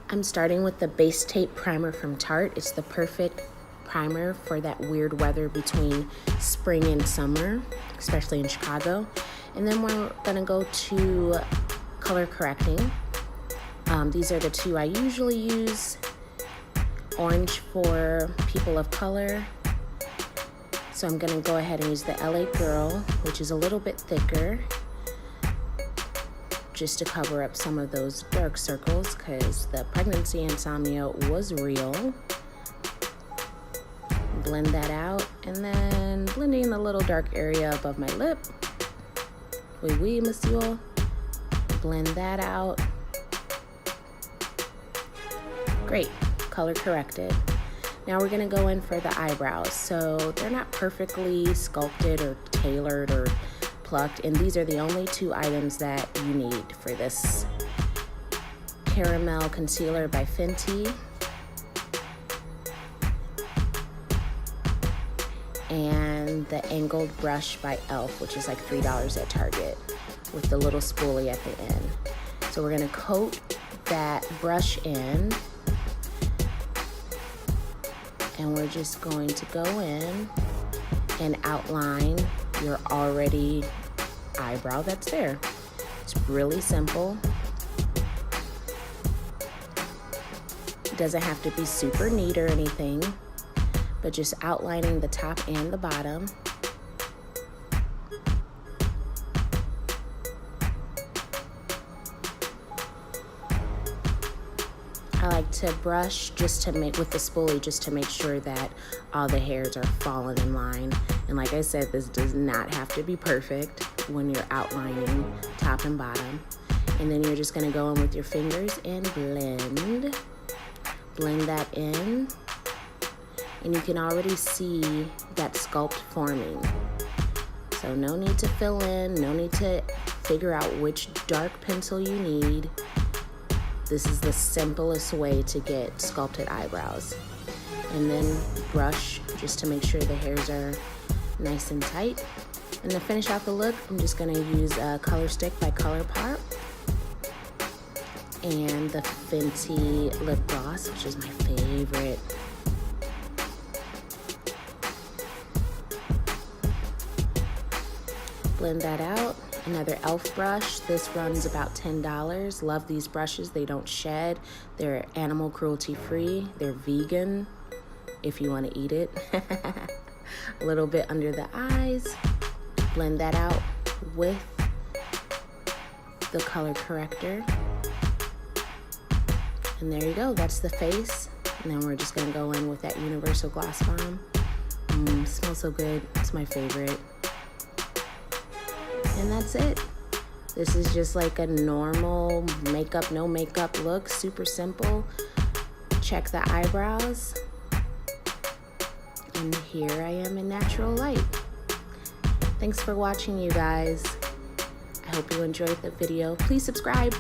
I'm starting with the Base Tape Primer from Tarte. It's the perfect primer for that weird weather between spring and summer, especially in Chicago. And then we're gonna go to color correcting. These are the two I usually use. Orange for people of color. So I'm gonna go ahead and use the LA Girl, which is a little bit thicker, just to cover up some of those dark circles because the pregnancy insomnia was real. Blend that out, and then blending the little dark area above my lip. Oui, oui, monsieur. Blend that out. Great, color corrected. Now we're gonna go in for the eyebrows. So they're not perfectly sculpted or tailored or plucked, and these are the only two items that you need for this. Caramel Concealer by Fenty. And the angled brush by e.l.f., which is like $3 at Target, with the little spoolie at the end. So we're gonna coat that brush in, and we're just going to go in and outline your already eyebrow that's there. It's really simple. It doesn't have to be super neat or anything, but just outlining the top and the bottom. I like to brush just to make, with the spoolie, just to make sure that all the hairs are falling in line. And like I said, this does not have to be perfect when you're outlining top and bottom. And then you're just gonna go in with your fingers and blend that in. And you can already see that sculpt forming. So no need to fill in, no need to figure out which dark pencil you need. This is the simplest way to get sculpted eyebrows. And then brush just to make sure the hairs are nice and tight. And to finish out the look, I'm just gonna use a color stick by Colourpop and the Fenty lip gloss, which is my favorite. Blend that out. Another e.l.f. brush. This runs about $10. Love these brushes. They don't shed. They're animal cruelty free. They're vegan if you want to eat it. A little bit under the eyes. Blend that out with the color corrector. And there you go. That's the face. And then we're just going to go in with that universal Glossbomb. Smells so good. It's my favorite. And that's it. This is just like a normal makeup, no makeup look, super simple. Check the eyebrows. And here I am in natural light. Thanks for watching, you guys. I hope you enjoyed the video. Please subscribe.